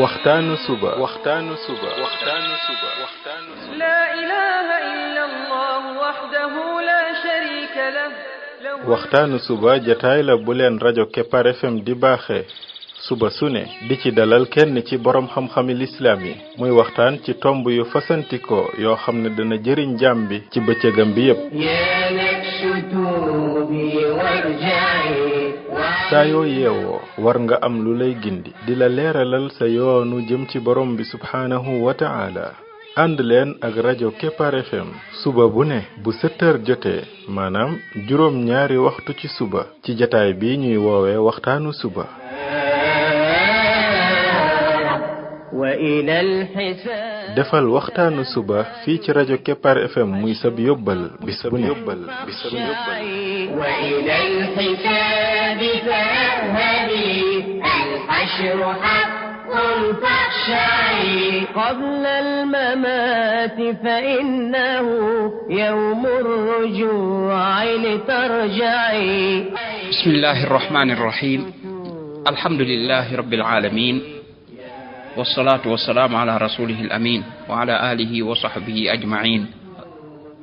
waxtaanu suba لا إله إلا الله وحده لا شريك له waxtaanu suba jataay la bu leen rajo Kepar FM di baaxee suba su ne di ci dalal kenn ci borom xam-xami lislaam yi muy waxtaan ci tomb yu fasantikoo yoo xam ne dana jëriñ jaam bi ci bëccëgam bi yépp saa yoo yeewoo war nga am lu lay gindi di la leeralal sa yoonu jëm ci borom bi subhaanahu wa ta'ala ànd leen ak rajo Kepar FM suba bu ne bu 7h jotee maanaam juróom ñaari waxtu ci suba ci jataay bi ñuy woowee waxtaanu suba defal waxtaanu suba fii ci rajo Kepar FM muy sab yóbbal bis bu ne قبل الممات فإنه يوم الرجوع لترجعي بسم الله الرحمن الرحيم الحمد لله رب العالمين والصلاة والسلام على رسوله الأمين وعلى آله وصحبه أجمعين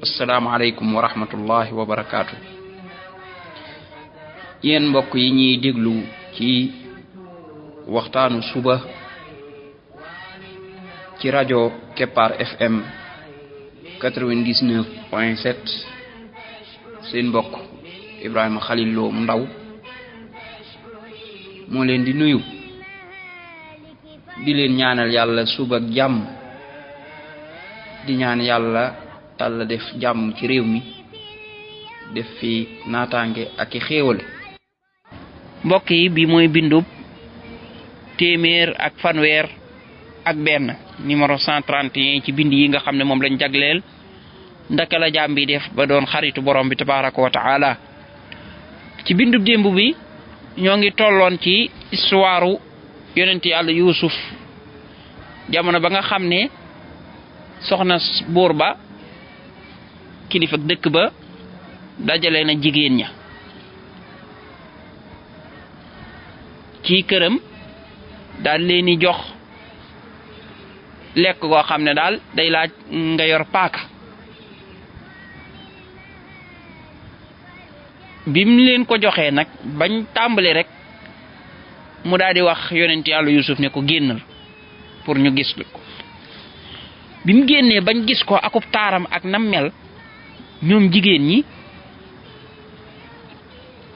السلام عليكم ورحمة الله وبركاته yéen mbokk yi ñuy déglu ci waxtaanu suba ci rajo Kepar FM 99.7 seen mbokk Ibrahima Khalil Lo mu ndaw moo leen di nuyu di leen ñaanal yàlla suba ak jàmm di ñaan yàlla def jàmm ci réew mi def fi naataange ak i xéewal mbokk yi bi mooy bindub téeméer ak fanweer ak benn numéro 131 ci bind yi nga xam ne moom lañ jagleel ndaka la jaam bi def ba doon xaritu borom bi tabaraka wa taala ci bindub démb bi ñoo ngi tolloon ci histoire yonent yàlla Yuusuf jamono ba nga xam ne soxna buur ba kilifa dëkk ba dajale na jigéen ña ci këram daal leen di jox lekk goo xam ne daal day laaj nga yor paaka bim leen ko joxee nag bañ tàmbali rek mu daal di wax yonent yàlla Yuusuf ne ko génnal pour ñu gis ko bi mu génnee bañ gis ko akub taaram ak nam mel ñoom jigéen ñi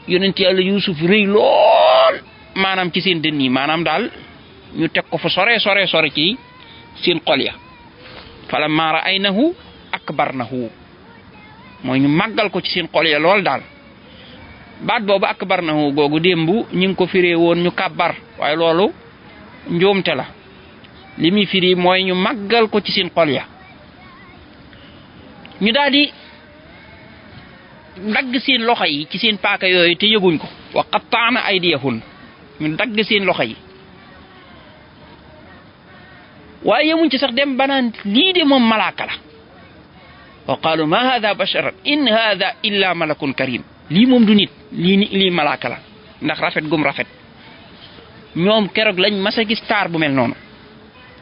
yonent yàlla Yuusuf rëy lool maanaam ci seen dënn yi maanaam daal ñu teg ko fa sore ci seen xol ya falammaa ra'aynahu akbarnahu mooy ñu màggal ko ci seen xol ya lool daal baat boobu akbarnahu googu démb ñu ngi ko firee woon ñu kàbbar waaye loolu njuumte la li muy firi mooy ñu màggal ko ci seen xol ya ñu daal di dagg seen loxo yi ci seen paaka yooyu te yëguñ ko wa qatta'na aydiyahun ñu dagg seen loxo yi waaye yemuñ ci sax dem banaan lii de moom malaaka la wa qaalu ma hada basharan in hada illa malakun karim lii moom du nit lii malaaka la ndax rafet gum rafet ñoom keroog lañ mas a gis taar bu mel noonu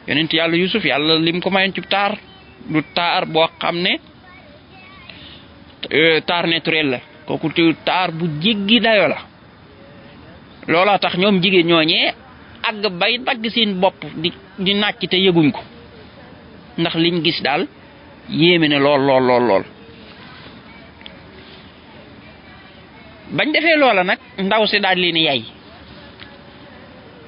yonent yàlla Yuusuf yàlla lim ko mayoon ci taar du taar boo xam ne taar naturel la kooku te taar bu jéggi dayo la looloo tax ñoom jigéen ñooñee àgg bay dagg seen bopp di nàcc te yëguñ ko ndax liñ gis daal yéeme ne lool bañ defee loola nag ndaw si daal leen yay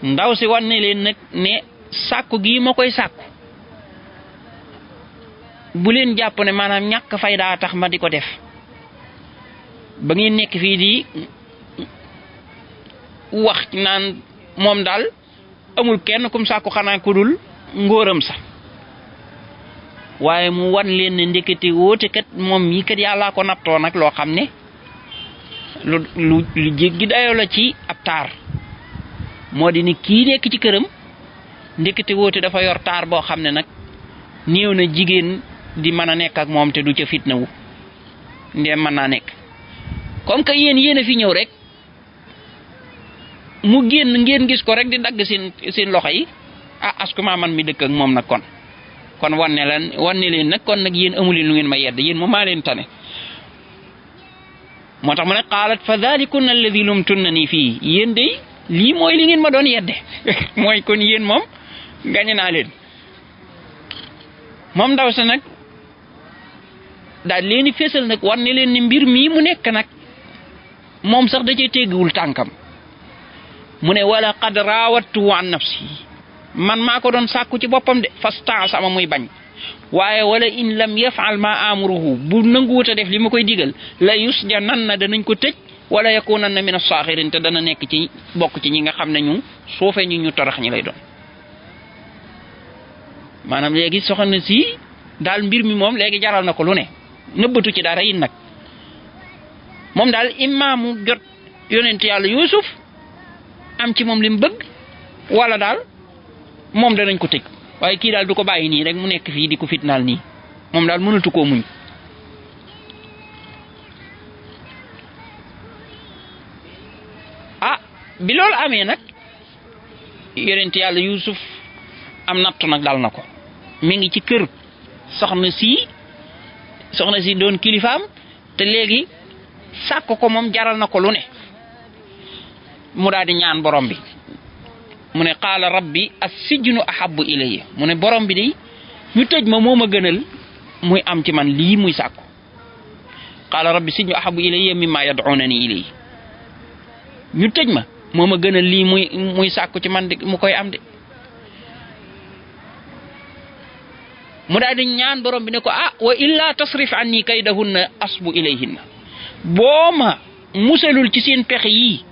ndaw si wan ne leen nag ne sàkku gii ma koy sàkku bu leen jàpp ne maanaam ñàkk fayda tax ma di ko def ba ngeen nekk fii di wax naan moom daal amul kenn kum sàkku xanaa ku dul ngóoram sa waaye mu wan leen ne ndekete woote kat moom yi kat yàllaa ko nattoo nag loo xam ne lu jéggi dayoo la ci ab taar moo di ni kii nekk ci këram ndekete woote dafa yor taar boo xam ne nag néew na jigéen di mën a nekk ak moom te du ca fitnawu ndéem mën naa nekk comme que yéen a fi ñëw rek mu génn ngeen gis ko rek di dagg seen loxo yi ah askuma man mi dëkk ak moom nag kon wanne leen nag kon nag yéen amu leen lu ngeen ma yedd yéen moom maa leen tane moo tax mu ne qaalat fa dhalikunna alladi lumtunnani fii yéen day lii mooy li ngeen ma doon yedde mooy kon yéen moom gañe naa leen moom ndaw sa nag daal leen di fésal nag war ne leen ni mbir mii mu nekk nag moom sax da cee teggiwul tànkam mu ne wala qad raawattu an nafsi man maa ko doon sàkku ci boppam de fastan sama muy bañ waaye wala in lam yafal ma amuruhu bu nanguwut a def li ma koy digal la yusjananna danañ ko tëj wala yakunanna min as-saxirin te dana nekk ci bokk ci ñi nga xam ne ñu suufe ñu torox ñi lay doon maanaam léegi soxna si daal mbir mi moom léegi jaral na ko lu ne nëbbatu ci dara yi nag moom daal imaamu jot yonent yàlla Yuusuf am ci moom li mu bëgg wala daal moom danañ ko tëj waaye kii daal du ko bàyyi nii rek mu nekk fii di ko fitnaal nii moom daal mënatu koo muñ ah bi loolu amee nag yonent yàlla Yuusuf am nattu nag dal na ko mi ngi ci kër soxna si doon kilifaam te léegi sàkk ko moom jaral na ko lu ne mu daal di ñaan borom bi mu ne qaala rabbi as-sijnu ahabbu ilayya mu ne borom bi de ñu tëj ma moo ma gënal muy am ci man lii muy sàkku qaala rabbi sijnu ahabbu ilayya mimma yad'unani ilayhi ñu tëj ma moo ma gënal lii muy sàkku ci man de mu koy am de mu daal di ñaan borom bi ne ko wa illa tasrif anni kaydahunna asbu ilayhinna boo ma musalul ci seen pexe yii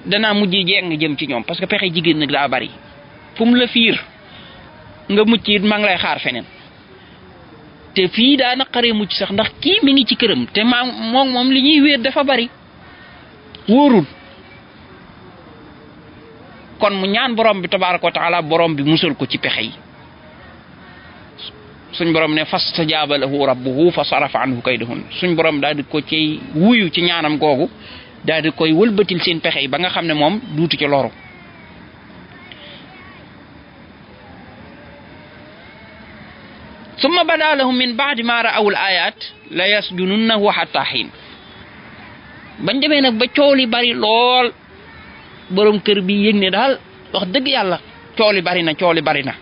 danaa mujj jeng jëm ci ñoom parce que pexe jigéen nag daa bari fu mu la fiir nga mucc it maa ngi lay xaar feneen te fii daa naqaree mucc sax ndax kii mi ngi ci këram te moom li ñuy wéer dafa bari wóorul kon mu ñaan borom bi tabaaraka wa taala borom bi musal ko ci pexe yi suñ borom ne fastajaaba lahu rabbuhu fa sarafa anhu kaydahun suñ borom daal di ko ci wuyu ci ñaanam googu daal di koy wëlbatil seen pexe yi ba nga xam ne moom duutu ci loru summa bada lahum min baadi ma ra'aw al ayat la yasjununnahu hatta xiin bañ demee nag ba coow li bari lool borom kër bi yëg ne daal wax dëgg yàlla coow li bari na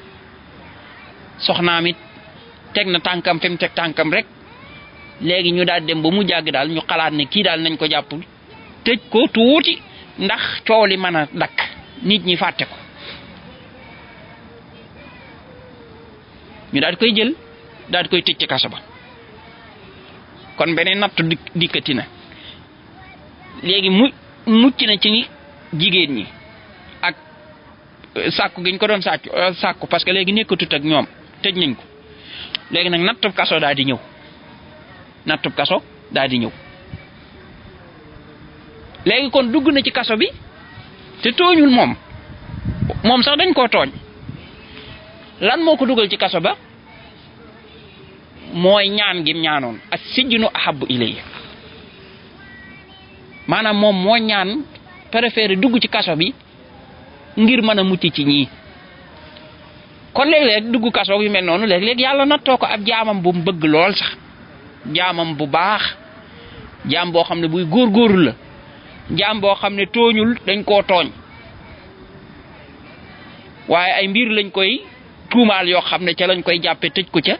soxnaam it teg na tànkam fi mu teg tànkam rek léegi ñu daal dem ba mu jàgg daal ñu xalaat ne kii daal nañ ko jàpp tëj ko tuuti ndax coow li mën a dakk nit ñi fàtte ko ñu daal di koy jël daal di koy tëj ci kaso ba kon beneen nattu dikkati na léegi mucc na ci jigéen ñi ak sàkku gi ñu ko doon sàkku parce que léegi nekkatut ak ñoom tëj nañ ko léegi nag nattub kaso daal di ñëw léegi kon dugg na ci kaso bi te tooñul moom sax dañ koo tooñ lan moo ko dugal ci kaso ba mooy ñaan gim ñaanoon as-sijnu ahabbu ilayya maanaam moom moo ñaan préféré dugg ci kaso bi ngir mën a mucc ci ñii kon léeg-léeg dugg kaso yu mel noonu léeg-léeg yàlla nattoo ko ab jaamam bu mu bëgg lool sax jaamam bu baax jaam boo xam ne buy góorgóorlu la jaam boo xam ne tooñul dañ koo tooñ waaye ay mbir lañ koy tuumaal yoo xam ne ca lañ koy jàppe tëj ko ca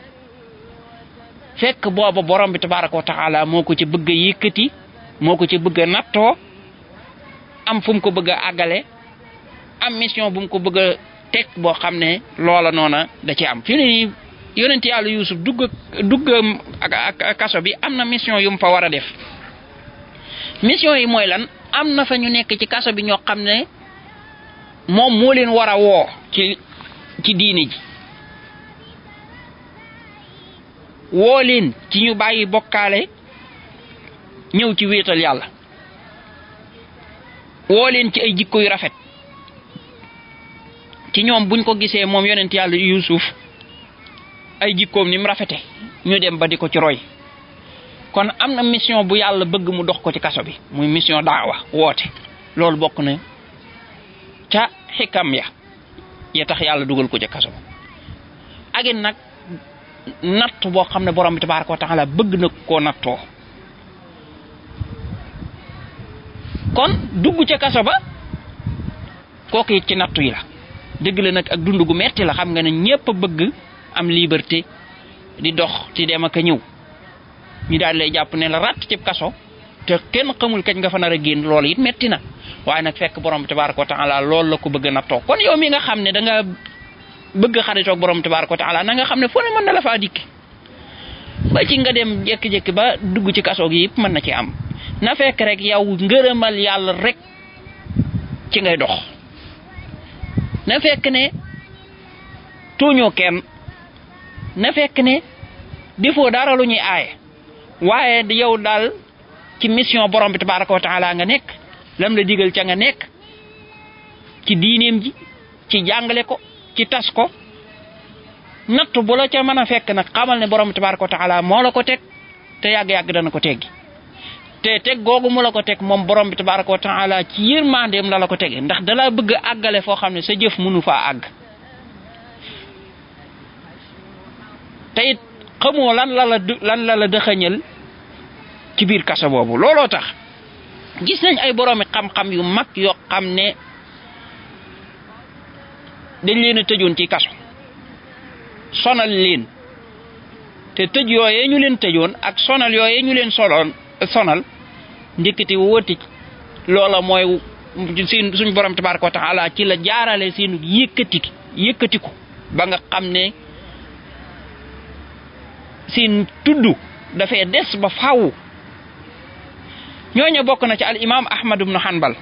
fekk booba borom bi tabaaraka wa taala moo ko ca bëgg a yëkkati moo ko ca bëgg a nattoo am fu mu ko bëgg a àggale am mission bu mu ko bëgg a teg boo xam ne loola noona da ci am fi ne nii yonent yàlla Yuusuf dugg ak kaso bi am na mission yu mu fa war a def mission yi mooy lan am na fa ñu nekk ci kaso bi ñoo xam ne moom moo leen war a woo ci diini ji woo leen ci ñu bàyyi bokkaale ñëw ci wéetal yàlla woo leen ci ay jikko yu rafet ci ñoom buñ ko gisee moom yonent yàlla Yuusuf ay jikkoom ni mu rafete ñu dem ba di ko ci roy kon am na mission bu yàlla bëgg mu dox ko ci kaso bi muy mission daawa woote loolu bokk na ca xikam ya ya tax yàlla dugal ko ca kaso ak it nag natt boo xam ne borom bi tabaaraka wa taala bëgg na koo nattoo kon dugg ca kaso ba kooku it ci nattu yi la dëgg la nag ak dund gu metti la xam nga ne ñépp a bëgg am liberté di dox ci dem ak a ñëw ñu daal lay jàpp ne la ratt ci kaso te kenn xamul kañ nga fa nar a génn loolu it metti na waaye nag fekk borom bi tabaaraka wa taala loolu la ko bëgg nattoo kon yow mi nga xam ne da nga bëgg xaritoog borom tabaaraka wa taala na nga xam ne foo ne mën na la faa dikk ba ci nga dem jékki-jékki ba dugg ci kaso gi yëpp mën na ci am na fekk rek yow ngërëmal yàlla rek ci ngay dox na fekk ne tooñoo kenn na fekk ne defoo dara lu ñuy aaye waaye yow daal ci mission borom bi tabaaraka wa taala nga nekk lam la digal ca nga nekk ci diineem ji ci jàngale ko ci tas ko natt bu la ca mën a fekk nag xamal ne borom bi tabaaraka wa taala moo la ko teg te yàgg-yàgg dana ko teggi te teg googu mu la ko teg moom borom bi tabaaraka wa taala ci yërmandeem la ko tege ndax dala bëgg a àggale foo xam ne sa jëf mënu faa àgg te it xamoo lan la dëxëñal ci biir kaso boobu looloo tax gis nañ ay boroomi xam-xam yu mag yoo xam ne dañ leen a tëjoon ci kaso sonal leen te tëj yooyee ñu leen tëjoon ak sonal yooyee ñu leen sonal ndikiti wóoti loola mooy suñ borom tabaaraka wa taala ci la jaarale seenu yëkkatiku ba nga xam ne seen tudd dafay des ba faaw ñooñu bokk na ci al imam Ahmad ibn Hanbal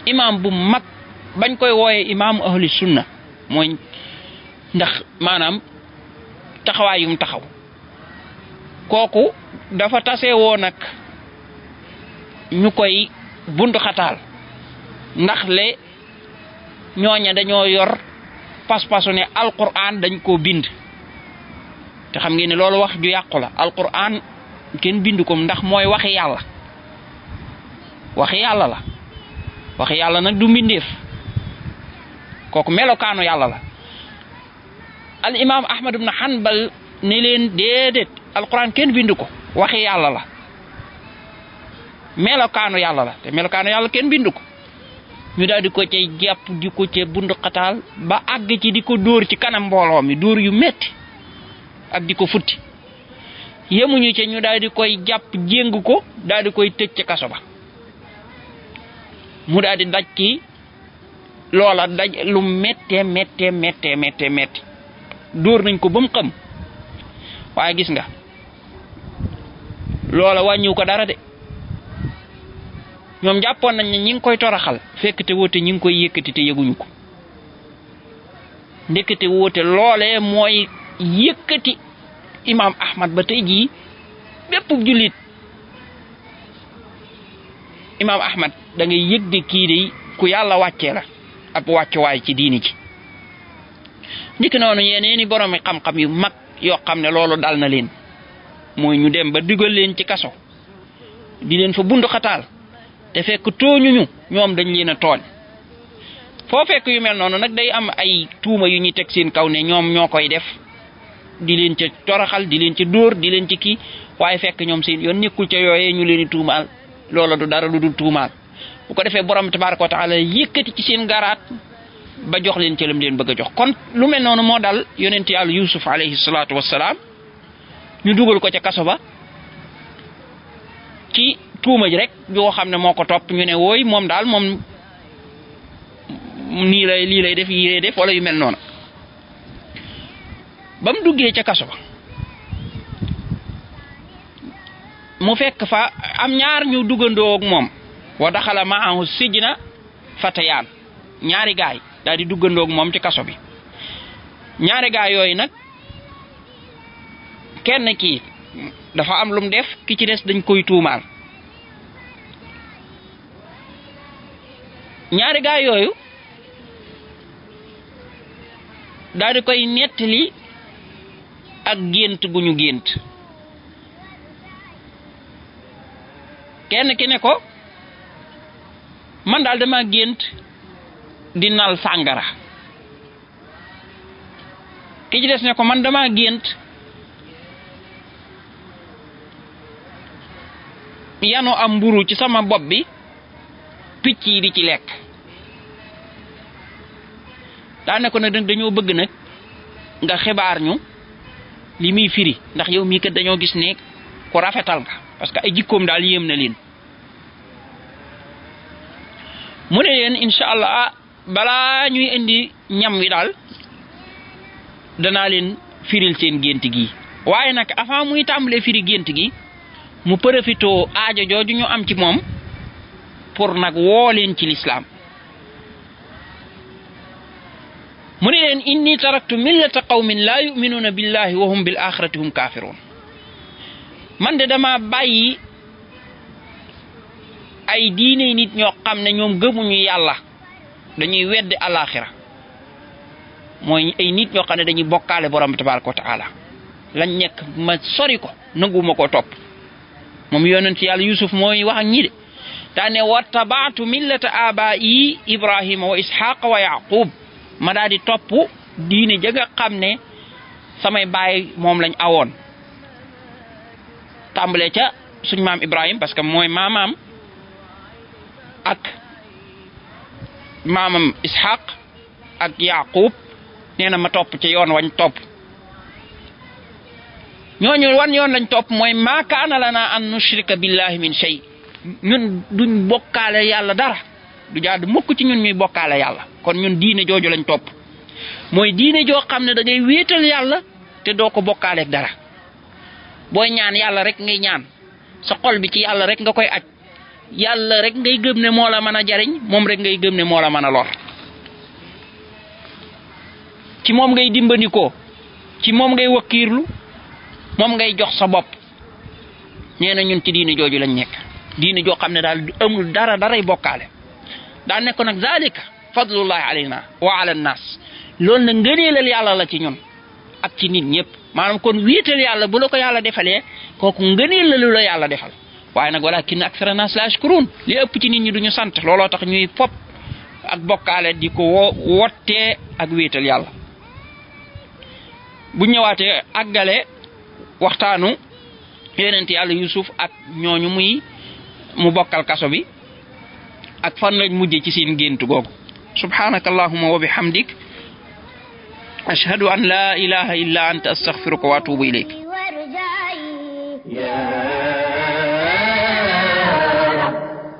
imam bu mag bañ koy wooyee imam ahli sunna mooy ndax maanaam taxawaayum taxaw kooku dafa tase woo nag ñu koy buntu xataal ndax le ñooña dañoo yor pas-pasu ne alquran dañ koo bind te xam ngeen ne loolu wax ju yàqu la alquran kenn bind ko ndax mooy waxi yàlla la waxi yàlla nag du mbindeef kooku melokaanu yàlla la al imam Ahmad ibn Hanbal ne leen déedéet alquran kenn bind ko waxi yàlla la melokaanu yàlla la te melokaanu yàlla kenn bind ko ñu daal di ko cay jàpp di ko ca bundu xataal ba àgg ci di ko dóor ci kanam mbooloo mi dóor yu metti ak di ko futti yemuñu ca ñu daal di koy jàpp jéng ko daal di koy tëj ca kaso ba mu daal di daj ki loola daj lu méttee dóor nañ ko ba mu xam waaye gis nga loola wàññiw ko dara de ñoom jàppoon nañ ne ñi ngi koy toraxal fekk te woote ñi ngi koy yëkkati te yëguñu ko ndekete woote loolee mooy yëkkati imam Ahmad ba tey jii bépp jullit imam Ahmad da ngay yëg de kii de ku yàlla wàccee la ab wàccuwaay ci diini ji ndiki noonu yeneeni boroomi xam-xam yu mag yoo xam ne loolu dal na leen mooy ñu dem ba dugal leen ci kaso di leen fa bundu xataal te fekk tooñuñu ñoom dañ leen a tooñ foo fekk yu mel noonu nag day am ay tuuma yu ñuy teg seen kaw ne ñoom ñoo koy def di leen ca toraxal di leen ca dóor di leen ci kii waaye fekk ñoom seen yoon nekkul ca yooyee ñu leen di tuumaal loola du dara lu dul tuumaal bu ko defee borom tabaaraka wa taala yëkkati ci seen garaat ba jox leen ca lam leen bëgg a jox kon lu mel noonu moo dal yonent yàlla Yusuf alayhi salaatu wassalaam ñu dugal ko ca kaso ba ci tuuma ji rek yoo xam ne moo ko topp ñu ne wooy moom daal moom nii lay lii lay def yii lay def wala yu mel noonu ba mu duggee ca kaso ba mu fekk fa am ñaar ñu duggandoo ak moom wa daxala ma'ahu sijna fatayaan ñaari gaay daal di duggandoo ak moom ci kaso bi ñaari gaay yooyu nag kenn kii dafa am lu mu def ki ci des dañ koy tuumaal ñaari gaay yooyu daal di koy nettali ak gént gu ñu gént kenn ki ne ko man daal dama gént di nal sàngara ki ci des ne ko man dama gént yanu am mburu ci sama bopp bi picc yi di ci lekk. daa ne ko nag dañoo bëgg nag nga xibaar ñu li muy firi ndax yow mii kat dañoo gis ne ku rafetal nga parce que ay jikkoom daal yéem na leen. mu ne leen incha allah balaa ñuy indi ñam wi daal danaa leen firil seen gént gi waaye nag avant muy tàmbalee firi gént gi mu profitoo aajo jooju ñu am ci moom pour nag woo leen ci lislaam. mu ne leen inni taraktu millata qawmin laa yuminuuna billahi wa hum bil axirati hum kaafiruun. man de dama bàyyi ay diine nit ñoo xam ne ñoom gëmuñu yàlla dañuy weddi alaxira mooy ay nit ñoo xam ne dañuy bokkaale borom bi tabaraka wa taala lañ nekk ma sori ko nanguma ko topp. moom yonent yàlla Yusuf mooy wax ak ñi de daane wattabaatu millata abaa'i Ibrahima wa Isxaaqa wa Yaqub ma daal di topp diine ja nga xam ne samay baay moom lañ awoon tàmbalee ca suñ maam Ibrahim parce que mooy maamaam ak maamam Isxaaq ak Yaqub nee na ma topp ca yoon wañ topp. ñooñu wan yoon lañ topp mooy maa kaana lanaa an nushrika billahi min shay ñun duñ bokkaale yàlla dara du jaadu mukk ci ñun ñuy bokkaale yàlla kon ñun diine jooju lañ topp mooy diine joo xam ne da ngay wéetal yàlla te doo ko bokkaaleeg dara booy ñaan yàlla rek ngay ñaan sa xol bi ci yàlla rek nga koy aj yàlla rek ngay gëm ne moo la mën a jariñ moom rek ngay gëm ne moo la mën a lor ci moom ngay dimbandikoo ci moom ngay wakkiirlu moom ngay jox sa bopp. nee na ñun ci diine jooju lañ nekk diine joo xam ne daal amul daray bokkaale daa nekk nag zalika fadlullahi alayna wa ala nnaas loolu nag ngëneelal yàlla la ci ñun ak ci nit ñëpp maanaam kon wéetal yàlla bu la ko yàlla defalee kooku ngëneel la lu la yàlla defal waaye nag walakin aksara naas la yashkurun li ëpp ci nit ñi duñu sant looloo tax ñuy fop ak bokkaale di ko wottee ak wéetal yàlla. bu ñëwaatee àggale waxtaanu yonent yàlla Yusuf ak ñooñu mu bokkal kaso bi ak fan lañ mujjee ci seen gént googu. subhanaka allahumma wa bihamdik ashhadu an la ilaha illa anta astaghfiruka wa atubu ilayk.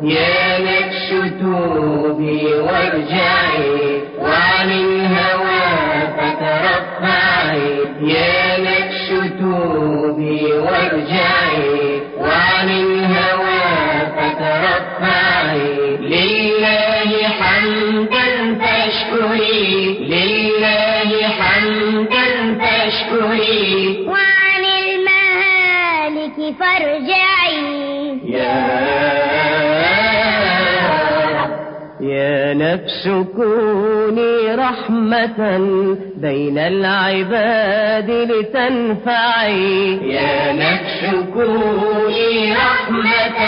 يا نفس توبي وارجعي وعن الهوى فترفعي يا نفس توبي وارجعي وعن الهوى فترفعي لله حمدا تشكري لله حمدا تشكري وعن المهالك فارجعي يا نفس كوني رحمة بين العباد لتنفعي يا نفس كوني رحمة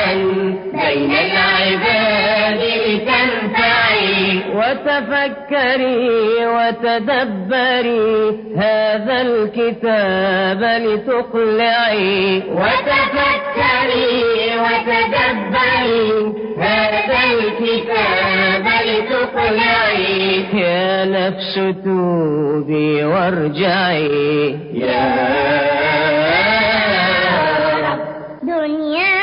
بين العباد لتنفعي وتفكري وتدبري هذا الكتاب لتقلعي وتفكري وتدبري هذا الكتاب لتقلعي يا نفس توبي وارجعي يا رب دنيا